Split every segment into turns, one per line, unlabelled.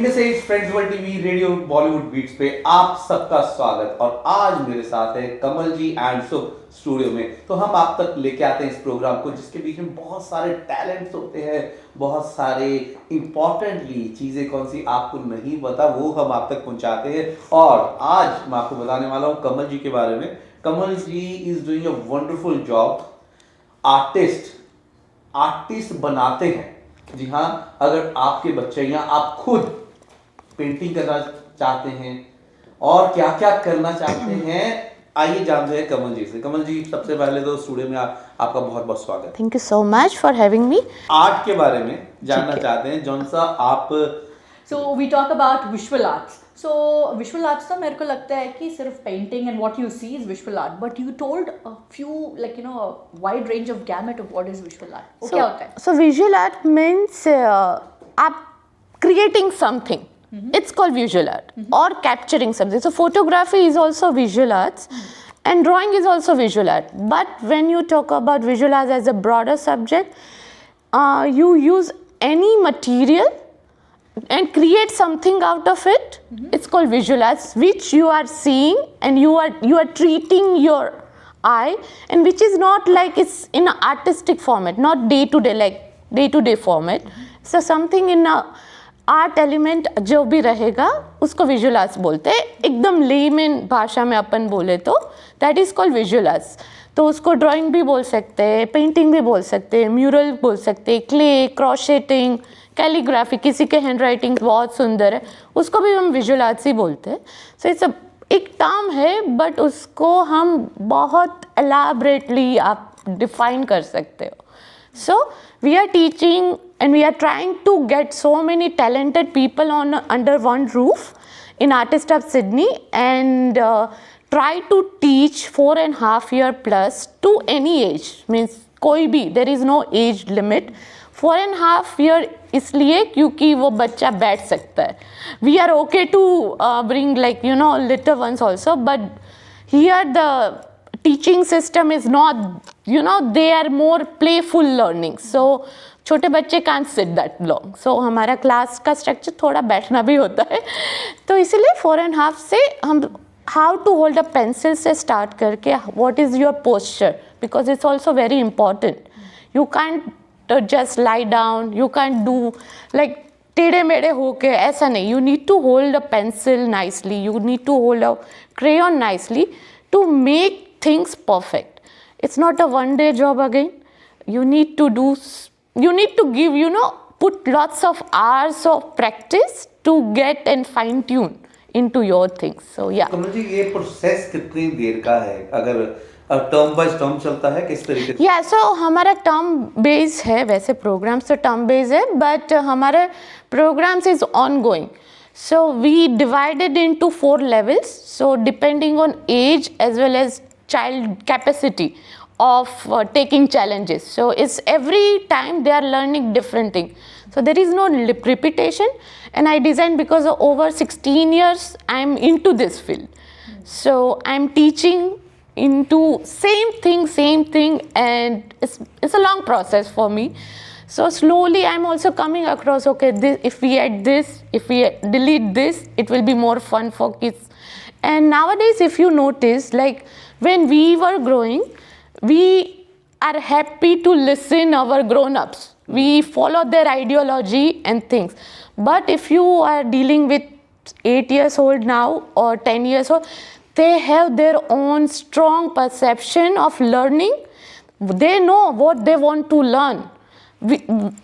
India से friends world TV radio Bollywood beats पे आप सबका स्वागत। और आज मेरे साथ है कमल जी एंड स्टूडियो में। तो हम आप तक लेके आते हैं इस प्रोग्राम को जिसके बीच में बहुत सारे टैलेंट्स होते हैं, बहुत सारे इंपॉर्टेंटली चीजें कौन सी आपको नहीं पता वो हम आप तक पहुंचाते हैं। और आज मैं आपको बताने वाला हूँ कमल जी के बारे में। Kamal ji is doing a wonderful job. Artist बनाते हैं। जी हाँ, अगर आपके बच्चे या आप खुद पेंटिंग करना चाहते हैं और क्या क्या करना चाहते हैं, आइए जानते हैं कमल जी से। कमल जी, सबसे पहले तो स्टूडियो में आपका बहुत बहुत स्वागत है।
Thank you so much for having me.
Art के बारे में जानना चाहते हैं जौन सा आप।
So we talk about visual arts. So visual arts तो मेरे को लगता है कि सिर्फ painting and what you see is visual art, but you told a few like you know wide range of gamut of what is visual art. वो क्या होता है?
सो विजुअल आर्ट मीन्स आप creating something, it's called visual art, or capturing something. So photography is also visual arts, and drawing is also visual art. But when you talk about visual arts as a broader subject, you use any material and create something out of it. It's called visual arts, which you are seeing and you are treating your eye, and which is not like it's in an artistic format, not day to day format. So something in a art element जो भी रहेगा उसको visual arts बोलते हैं। एकदम lemon भाषा में अपन बोले तो that is called visual arts. तो उसको ड्राइंग भी बोल सकते हैं, पेंटिंग भी बोल सकते हैं, म्यूरल बोल सकते हैं, क्ले, क्रोशेटिंग, कैलीग्राफी, किसी के हैंड राइटिंग बहुत सुंदर है उसको भी हम विजुअल आर्ट्स ही बोलते हैं। सो इट्स एक टर्म है, बट उसको हम बहुत एलाबरेटली आप डिफाइन कर सकते हो। So we are teaching and we are trying to get so many talented people under one roof in Artist of Sydney, and try to teach 4.5 year plus to any age, means कोई भी, there is no age limit। 4.5 year इसलिए क्योंकि वो बच्चा बैठ सकता है। We are okay to bring like you know little ones also, but here the teaching system is not, you know, they are more playful learning, so छोटे बच्चे can't sit that long, so हमारा class का structure थोड़ा बैठना भी होता है। तो इसीलिए 4.5 से हम how to hold a pencil से start करके what is your posture, because it's also very important। you can't just lie down, you can't do like टेढ़े मेढ़े होके, ऐसा नहीं। you need to hold a pencil nicely, you need to hold a crayon nicely to make things perfect. It's not a one day job again. You need to give, you know, put lots of hours of practice to get and fine tune into your things. So yeah.
कमल जी, ये process कितनी देर का है? अगर term by term चलता है किस तरीके से?
या सो हमारा टर्म बेस है, वैसे प्रोग्राम्स तो टर्म बेस है, बट हमारे programmes is ongoing. So we divided into 4 levels. So depending on age as well as child capacity of taking challenges. So it's every time they are learning different thing. So there is no repetition, and I designed because of over 16 years I'm into this field. So I'm teaching into same thing, and it's a long process for me. So slowly I'm also coming across, okay, this, if we add this, if we delete this, it will be more fun for kids. And nowadays, if you notice, like when we were growing, we are happy to listen our grown-ups. We follow their ideology and things. But if you are dealing with 8 years old now or 10 years old, they have their own strong perception of learning. They know what they want to learn,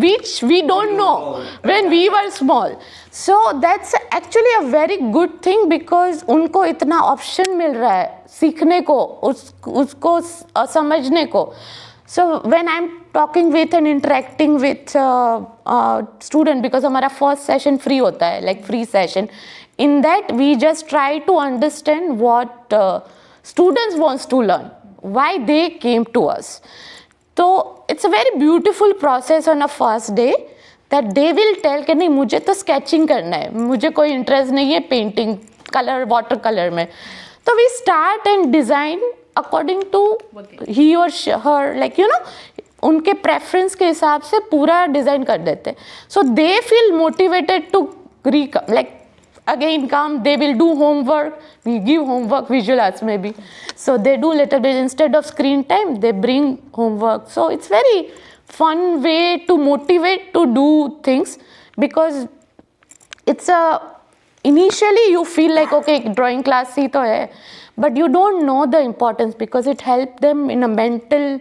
which we don't know when we were small. So that's actually a very good thing, because उनको इतना option मिल रहा है सीखने को, उसको समझने को। So when I'm talking with and interacting with student, because हमारा first session free होता है, like free session, in that we just try to understand what students wants to learn, why they came to us. तो it's a very beautiful process on a first day that they will tell कि नहीं मुझे तो sketching करना है, मुझे कोई interest नहीं है पेंटिंग, कलर, वाटर कलर में। तो we start and design according to he और हर, लाइक यू नो, उनके प्रेफरेंस के हिसाब से पूरा डिज़ाइन कर देते। So they feel motivated to like again come, they will do homework, we give homework, visual arts maybe. So they do little bit, instead of screen time, they bring homework. So it's very fun way to motivate to do things, because it's initially you feel like, okay, drawing class hi to hai, but you don't know the importance, because it helped them in a mental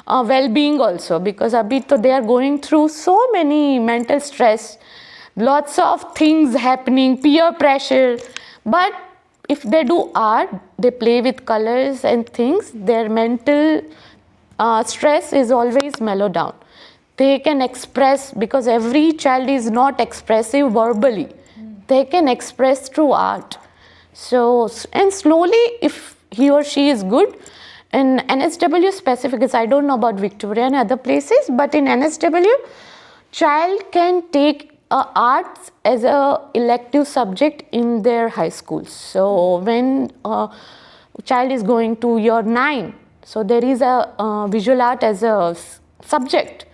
well-being also, because abhi to they are going through so many mental stress, lots of things happening, peer pressure. But if they do art, they play with colors and things, their mental stress is always mellowed down. They can express, because every child is not expressive verbally. They can express through art. So, and slowly, if he or she is good, in NSW specific, I don't know about Victoria and other places, but in NSW, child can take arts as a elective subject in their high schools. So when child is going to year 9, so there is a visual art as a subject,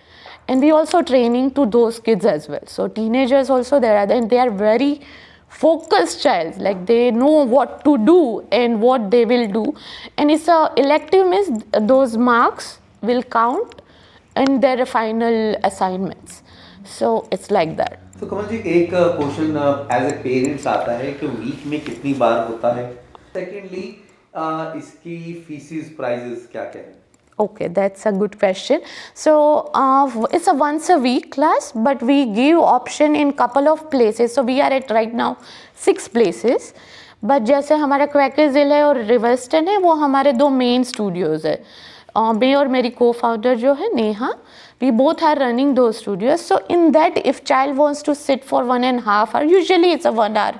and we also training to those kids as well. So teenagers also there are, and they are very focused child, like they know what to do and what they will do, and it's a elective means those marks will count in their final assignments. So it's like that.
तो कमल जी, एक question as a parents आता है कि week में कितनी बार होता है, secondly इसकी फीसिस प्राइजेस क्या क्या है?
Okay, that's a good question. So it's a once a week class, but we give option in couple of places. So we are at right now 6 places. But जैसे हमारा क्वैकेजिल है और रिवर्स्टन है, वो हमारे 2 मेन स्टूडियोज है. मैं और मेरी co-founder जो है Neha, we both are running those studios. So in that, if child wants to sit for 1.5 hours, usually it's a 1 hour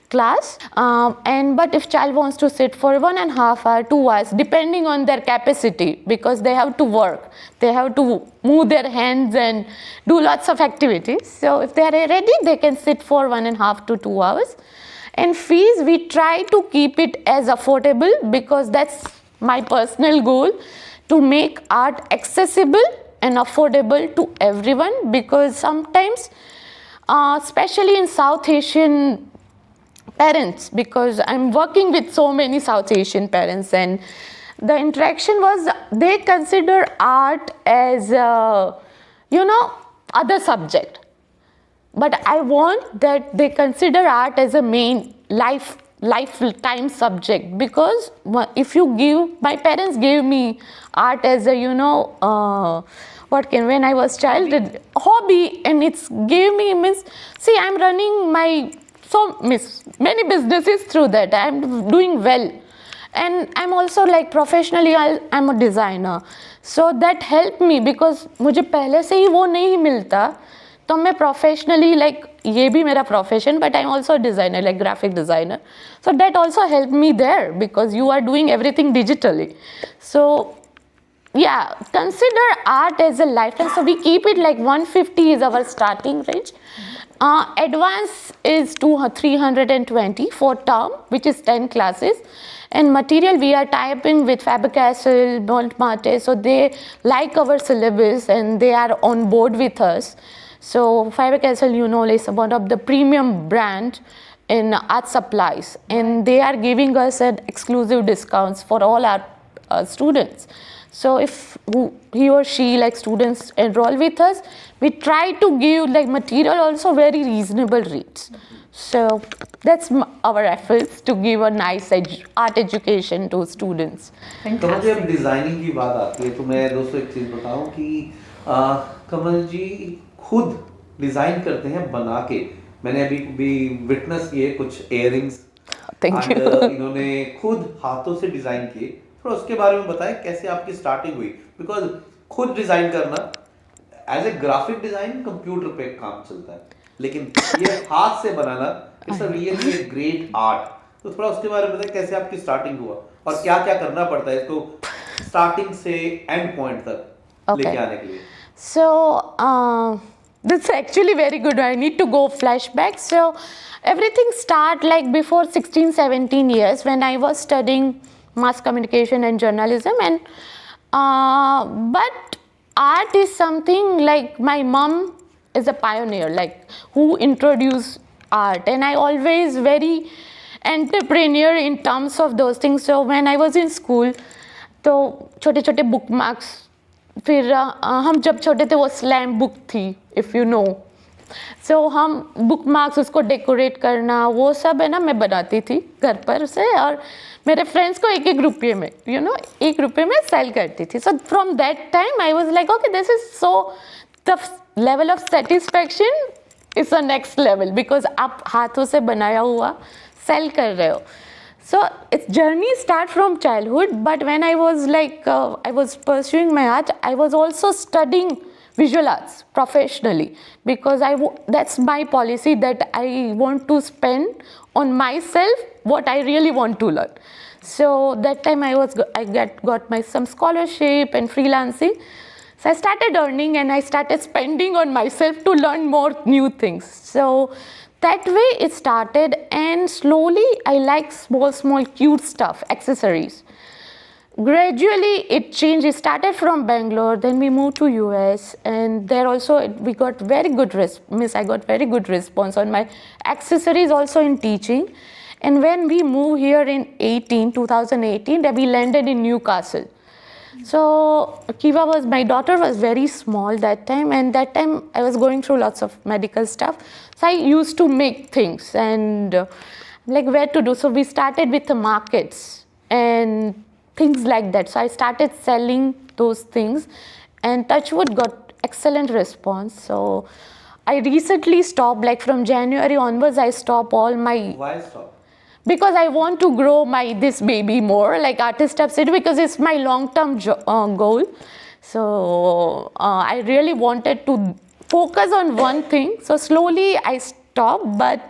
class, but if child wants to sit for 1.5 hours, 2 hours, depending on their capacity, because they have to work, they have to move their hands and do lots of activities. So if they are ready, they can sit for 1.5 to 2 hours. And fees, we try to keep it as affordable, because that's my personal goal, to make art accessible and affordable to everyone, because sometimes, especially in South Asian parents, because I'm working with so many South Asian parents, and the interaction was they consider art as other subject, but I want that they consider art as a main lifetime subject, because if you give, my parents gave me art as a when I was child, a hobby, and it's gave me means, see, I'm running my many businesses through that. I'm doing well, and I'm also like professionally I'm a designer, so that helped me, because मुझे पहले से ही वो नहीं मिलता, तो मैं professionally like ये भी मेरा profession, but I'm also a designer, like graphic designer, so that also helped me there, because you are doing everything digitally. So yeah, consider art as a lifetime. So we keep it like 150 is our starting range. Advance is 320 for term, which is 10 classes. And material, we are typing with Faber-Castell, Montmartre, so they like our syllabus and they are on board with us. So Faber-Castell, is one of the premium brand in art supplies, and they are giving us an exclusive discounts for all our students. So if he or she, like students, enroll with us, we try to give like material also very reasonable rates. So that's our efforts to give a nice art education to students.
कमल जी, अब designing की बात आती है तो मैं दोस्तों एक चीज बताऊं कि कमल जी खुद डिजाइन करते हैं बना के. मैंने अभी भी विटनेस किए कुछ इयररिंग्स, इन्होंने खुद हाथों से डिजाइन किए. थोड़ा उसके बारे में बताएं कैसे आपकी स्टार्टिंग हुई, बिकॉज खुद डिजाइन करना as a graphic design computer पे काम चलता है, लेकिन ये हाथ से बनाना it's a really great art. तो थोड़ा उसके बारे में बताएं कैसे आपकी स्टार्टिंग हुआ और क्या क्या करना पड़ता है इसको स्टार्टिंग से एंड पॉइंट तक लेके आने के लिए.
So that's actually very good. I need to go flashback. So everything start like before 16-17 years when I was studying mass communication and journalism, and but art is something like my mom is a pioneer, like who introduced art, and I always very entrepreneur in terms of those things. So when I was in school, तो छोटे छोटे book marks, फिर हम जब छोटे थे वो slam book थी, इफ़ यू नो, सो हम बुक मार्क्स उसको डेकोरेट करना वो सब है ना मैं बनाती थी घर पर से, और मेरे फ्रेंड्स को एक एक रुपये में एक रुपये में सेल करती थी. So from that time I was like okay this is so the level of satisfaction is the next level, because आप हाथों से बनाया हुआ सेल कर रहे हो. So its journey start from childhood, but when I was I was pursuing my art, I was also studying visual arts professionally, because that's my policy, that I want to spend on myself what I really want to learn. So that time I got my some scholarship and freelancing. So I started earning and I started spending on myself to learn more new things. So that way it started, and slowly I like small cute stuff, accessories. Gradually it changed. It started from Bangalore, then we moved to US, and there also we got very good I got very good response on my accessories also in teaching. And when we moved here in 2018, then we landed in Newcastle. So my daughter was very small that time, and that time I was going through lots of medical stuff. So I used to make things and like where to do. So we started with the markets and things like that. So I started selling those things, and Touchwood got excellent response. So I recently stopped, like from January onwards, I stopped all my.
Why stop?
Because I want to grow this baby more, like Artist Hub City, because it's my long-term goal. So I really wanted to focus on one thing. So slowly I stopped, but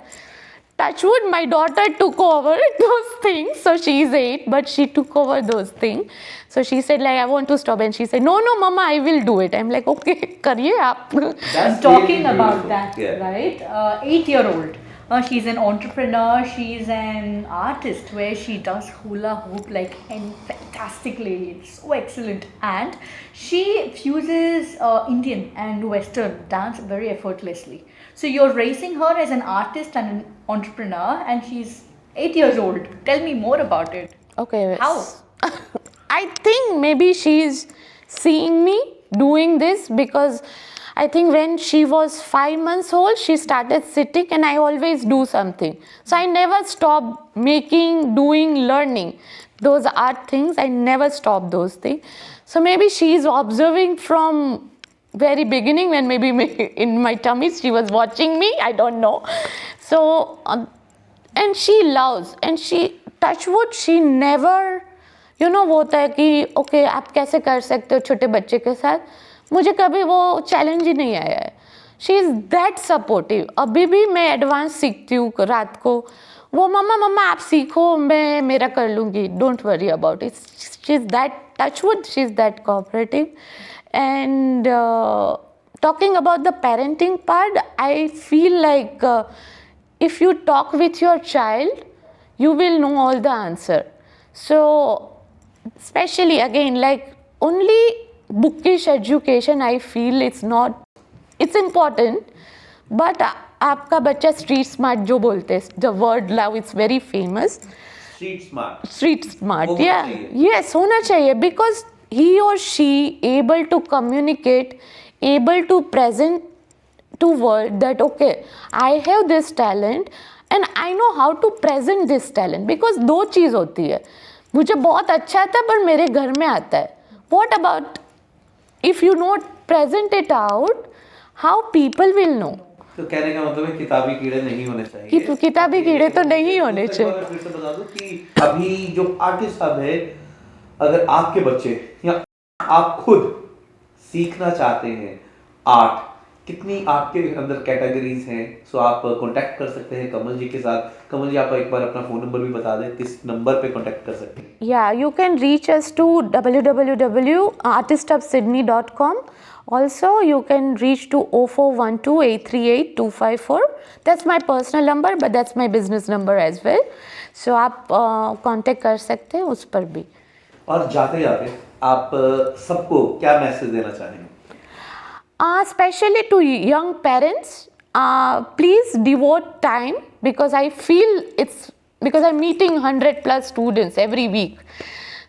Touchwood, my daughter took over those things. So she's 8, but she took over those things. So she said like, I want to stop. And she said, no, mama, I will do it. I'm like, okay, kariye aap.
That's
Talking
really
about
beautiful.
that,
Yeah.
right? 8-year-old. She's an entrepreneur, she's an artist where she does hula hoop like and fantastically. It's so excellent. And she fuses Indian and Western dance very effortlessly. So you're raising her as an artist and an entrepreneur, and she's 8 years old. Tell me more about it.
Okay.
How?
I think maybe she's seeing me doing this, because I think when she was 5 months old, she started sitting, and I always do something. So I never stopped making, doing, learning. Those art things, I never stopped those things. So maybe she's observing from very beginning, when maybe in my tummy she was watching me, I don't know. So, and she loves, and she, Touchwood, she never, वो होता है कि okay, आप कैसे कर सकते हो छोटे बच्चे के साथ, मुझे कभी वो चैलेंज ही नहीं आया है. She is that supportive. अभी भी मैं एडवांस सीखती हूँ रात को, वो मम्मा आप सीखो, मैं मेरा कर लूँगी, don't worry about it. She is that touchwood, she is that cooperative. And talking about the parenting part, I feel like if you talk with your child, you will know all the answer. So especially again, like only bookish education, I feel it's important, but आपका बच्चा street smart जो बोलते हैं, the word now it's very famous. Street smart, yeah, yes, होना चाहिए, because he or she able to communicate, able to present to world that okay, I have this talent and I know how to present this talent. Because दो चीज़ होती है, मुझे बहुत अच्छा आता है पर मेरे घर में आता है. What about if you not present it out, how people will know?
तो कहने का मतलब है किताबी कीड़े नहीं होने चाहिए.
किताबी कीड़े तो नहीं होने चाहिए.
फिर से बता दूं कि अभी जो आर्टिस्ट हब है, अगर आपके बच्चे या आप खुद सीखना चाहते हैं आर्ट, कितनी आपके अंदर कैटेगरीज हैं, सो आप कांटेक्ट कर सकते हैं कमल जी के साथ. कमल जी, आप एक बार अपना फ़ोन नंबर भी बता दें, किस नंबर पे कांटेक्ट कर सकते हैं.
Yeah, you can reach us to www.artisthubsydney.com. Also, you can reach to 0412838254. That's my personal number, but that's my business number as well. So आप कांटेक्ट कर सकते हैं उस पर भी.
और जाते जाते आप सबको क्या मैसेज देना चाहेंगे?
Especially to young parents, please devote time, because I feel it's because I'm meeting 100 plus students every week.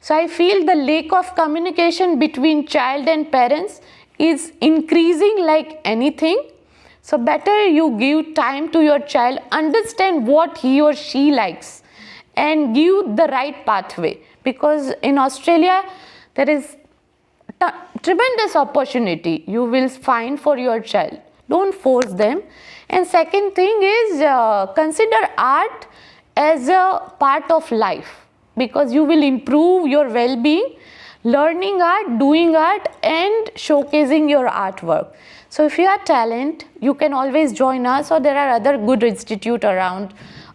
So I feel the lack of communication between child and parents is increasing like anything. So better you give time to your child, understand what he or she likes, and give the right pathway. Because in Australia, there is tremendous opportunity you will find for your child. Don't force them. And second thing is consider art as a part of life, because you will improve your well-being learning art, doing art, and showcasing your artwork. So if you are talent, you can always join us, or there are other good institute around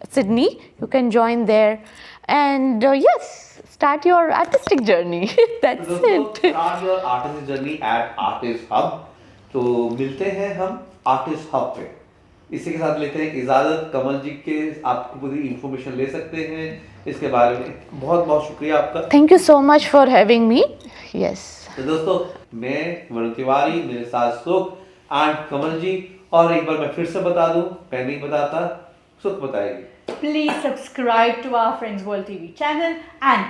Sydney. You can join there, and yes, start your artistic journey. That's
तो दोस्तों,
it.
start your artistic journey at Artist Hub. तो मिलते हैं हम artist hub पे। इसी के साथ लेते हैं इजाजत। कमल जी के आपको पूरी इंफॉर्मेशन ले सकते हैं इसके बारे में। बहुत बहुत शुक्रिया आपका।
Thank you so much for having me. Yes.
तो दोस्तों, मैं वरुण तिवारी, मेरे साथ सुख एंड कमल जी। और एक बार मैं फिर से बता दूं, मैं नहीं बताता, सुख बताएगी।
Please subscribe to our Friends World TV channel, and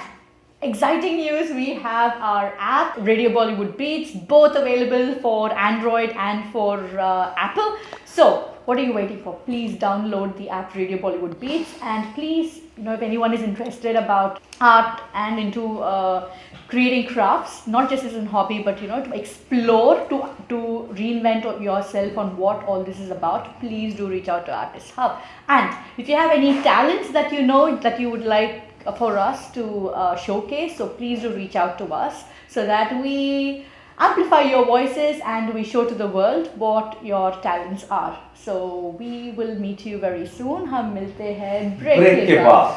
exciting news, we have our app Radio Bollywood Beats, both available for Android and for Apple. So what are you waiting for? Please download the app Radio Bollywood Beats, and please, if anyone is interested about art and into creating crafts, not just as a hobby, but to explore, to reinvent yourself on what all this is about, please do reach out to Artist Hub. And if you have any talents that that you would like for us to showcase, so please do reach out to us, so that we amplify your voices and we show to the world what your talents are. So we will meet you very soon. हम मिलते हैं break के बाद।